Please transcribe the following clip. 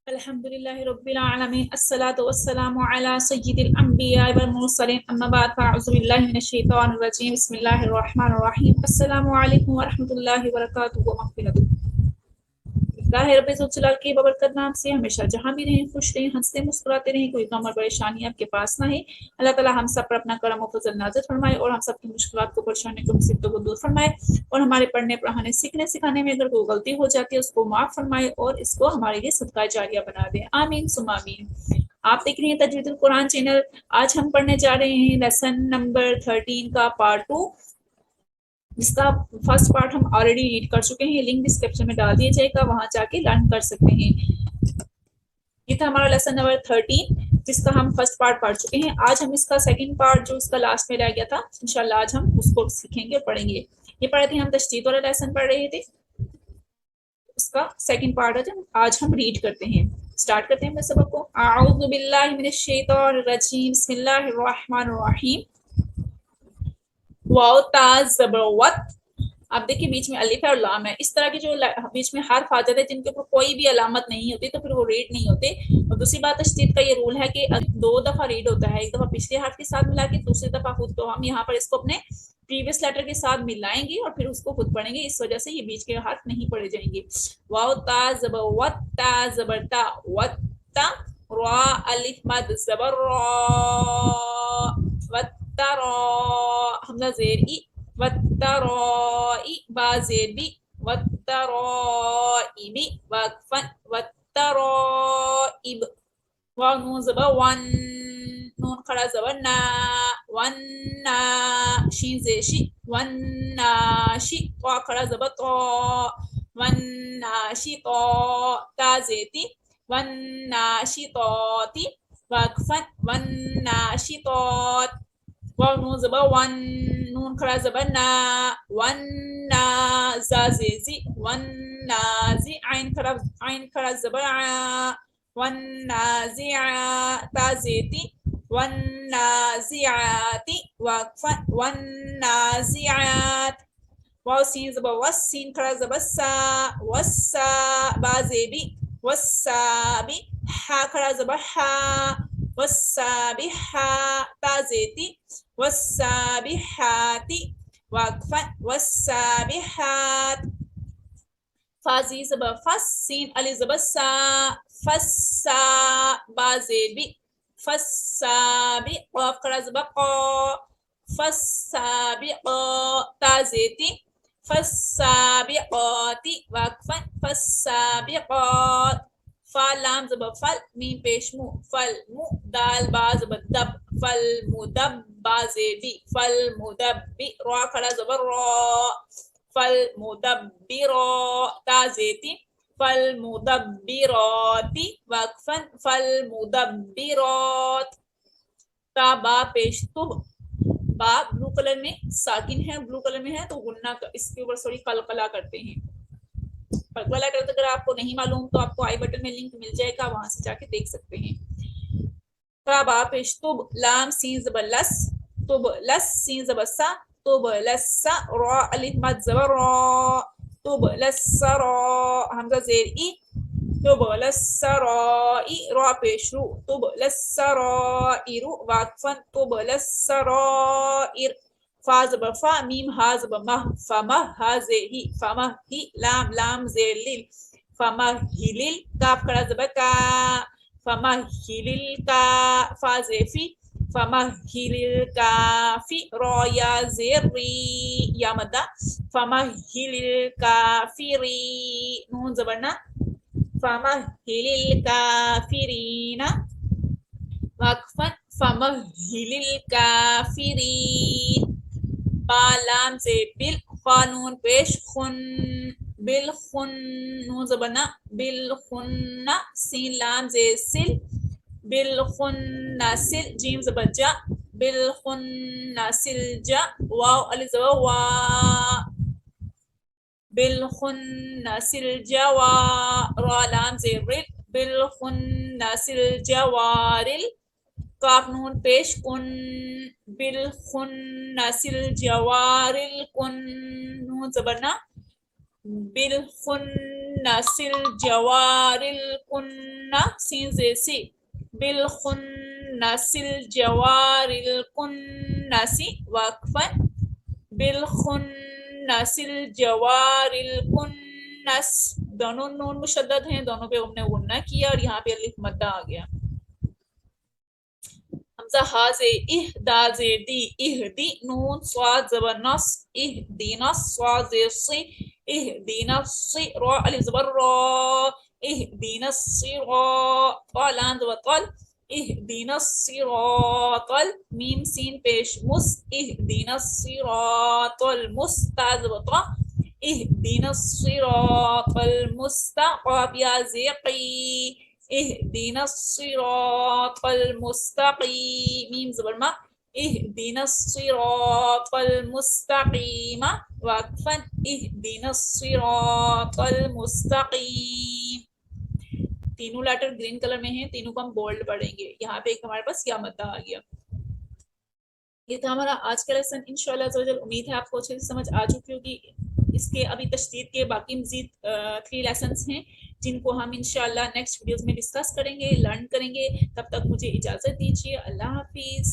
الحمدللہ رب العالمین الصلاۃ والسلام علی سید الانبیاء والمرسلین اما بعد فاعوذ باللہ من الشیطان الرجیم بسم اللہ الرحمن الرحیم السلام علیکم ورحمۃ اللہ وبرکاتہ ومغفرۃ اللہ رب ذوالجلال کی بابرکت نام سے ہمیشہ جہاں بھی رہیں خوش رہیں ہنستے مسکراتے رہیں کوئی غم اور پریشانی آپ کے پاس نہ ہے اللہ تعالی ہم سب پر اپنا کرم و فضل نازل فرمائے اور ہم سب کی مشکلات کو پریشانی کو مصیبتوں کو دور فرمائے اور ہمارے پڑھنے پڑھانے سیکھنے سکھانے میں اگر کوئی غلطی ہو جاتی ہے اس کو معاف فرمائے اور اس کو ہمارے لیے صدقہ جاریہ بنا دے آمین ثم آمین۔ آپ دیکھ رہے ہیں تجوید القرآن چینل۔ آج ہم پڑھنے جا رہے ہیں لیسن نمبر 13 کا پارٹ 2، جس کا فرسٹ پارٹ ہم آلریڈی ریڈ کر چکے ہیں، لنک ڈسکرپشن میں ڈال دیا جائے گا، وہاں جا کے لرن کر سکتے ہیں۔ یہ تھا ہمارا لیسن نمبر 13 جس کا ہم فرسٹ پارٹ پڑھ چکے ہیں۔ آج ہم اس کا سیکنڈ پارٹ جو اس کا لاسٹ میں رہ گیا تھا انشاءاللہ آج ہم اس کو سیکھیں گے اور پڑھیں گے۔ یہ پڑھے تھے ہم تشدید والا لیسن پڑھ رہے تھے، اس کا سیکنڈ پارٹ آج ہم ریڈ کرتے ہیں۔ سٹارٹ کرتے ہیں اپنے سبق کو۔ اعوذ باللہ من الشیطان الرجیم بسم اللہ الرحمن الرحیم۔ واو تا زبر وت، اب دیکھیں بیچ میں الف ہے اور لام ہے، اس طرح کے جو بیچ میں حرف آ جاتے ہیں جن کے اوپر کوئی بھی علامت نہیں ہوتی تو پھر وہ ریڈ نہیں ہوتے۔ اور دوسری بات تشدید کا یہ رول ہے کہ 2 دفعہ ریڈ ہوتا ہے، ایک دفعہ پچھلے حرف کے ساتھ ملا کے، دوسری دفعہ خود، تو ہم یہاں پر اس کو اپنے پریویس لیٹر کے ساتھ ملائیں گے اور پھر اس کو خود پڑھیں گے، اس وجہ سے یہ بیچ کے حرف نہیں پڑھے جائیں گے۔ واو تا زبر وت تا زبر تا وت تا، را الف مد زبر را وت تا را، حمزہ زیر ای والترائی با زیر بی والترائب وقفا والترائب، واو نون زبر ون، نون کھڑا زبر نا، ون نا، شین زیر شی ون ناشی، طا کھڑا زبر طا، ون ناشی طا، تا زیتی ون ناشی طاتی وقفا ون ناشی طات، واو نون زبر ون، نون کھڑا زبر نا، ون نا، زا زیزی ون نازی، عین کھڑا زبر عا، ون نازعا، تا زیتی ون نازعاتی وقفا ون نازعات، واو سین زبر وس، سین کھڑا زبر سا، وسا، با زیبی وسابی، ہا کھڑا زبر ہا، والسابحا، تا زیتی والسابحاتی وقفا والسابحات، فا زی زبر فس، سین علی زبر سا، فسا، با زیر بی فسابی، قاف کھڑا زبر قا، فسابقا، تا زیتی فالسابقاتی وقفا فالسابقات، فا لام زبر فل، میم پیش مو، فل مو، دال با زبر دب، فل مدب، با زیر بی فل مدبی، را کھڑا زبر را، فل مدبرا، تا زیتی فل مدبراتی وقفا فل مدبرات، تا با پیش تب، با بلو کلر میں ساکن ہے، بلو کلر میں ہے تو غنہ اس کے اوپر تھوڑی قلقلہ کرتے ہیں۔ قلقلہ کرتے اگر آپ کو نہیں معلوم تو آپ کو آئی بٹن میں لنک مل جائے گا، وہاں سے جا کے دیکھ سکتے ہیں۔ تا با پیش تب، لام سین زبر لس، تب لس، سین زبر سا، تب لسا، را الف مد زبر را، تب لسرا، حمزہ زیر ای، تب لسرائی، را پیش رو، تب لسرائر وقفا تب لسرائر، فا زبر فا، میم ہا زبر مہ، فمہ، ہا زیر ہی فمہ ہی، لام زیر لیل فمہلل، کاف کھڑا زبر کا، فمہلل کا، فا زیر فی فمہلل کافی، را یا زیر ری، یا مدہ فمہلل کافری، نون زبر نا، فمہل الکافرین وقفا فمہل الکافرین، با لام سے بل، خا نون پیش خن، بالخن، نون زبر نا، بالخن، سین لام سے سل، بالخن سل، جیم زبر جا، بالخن سل جا، واو الف زبر وا، بالخنس الجوا، را لام زیر رل، بالخنس الجوارل، کاف نون پیش کن، بالخنس الجوارل کن، نون زبر نا، بالخن الجوار الكنس بالخنس الجوار الكنس وقفا بالخنس الجوار الكنس دونوں نون مشدد ہیں دونوں پہ ہم نے غنہ کیا اور یہاں پہ الف مدہ آ گیا حمزہ ہا سے اہدا سے دی اہدی نون صاد زبر نص اہدینا صاد سے صی اہدینا صی را الف زبر را اہدینا الصراط لام زبر طل اہدینا الصراط میم سین پیش مس اہدینا الصراط المستا زبر طا اهدنا الصراط المستقيم يا زقي اهدنا الصراط المستقيم ميم زبر ما اهدنا الصراط المستقيم وقفا اهدنا الصراط المستقيم تینوں لیٹر گرین کلر میں ہیں تینوں کو ہم بولڈ پڑھیں گے یہاں پہ ایک ہمارے پاس کیا مدہ آ گیا یہ تھا ہمارا آج کا لیسن انشاءاللہ عز و جل امید ہے آپ کو اچھے سے سمجھ آ چکی ہوگی اس کے ابھی تشدید کے باقی مزید 3 لیسنس ہیں جن کو ہم انشاءاللہ نیکسٹ ویڈیوز میں ڈسکس کریں گے لرن کریں گے تب تک مجھے اجازت دیجیے اللہ حافظ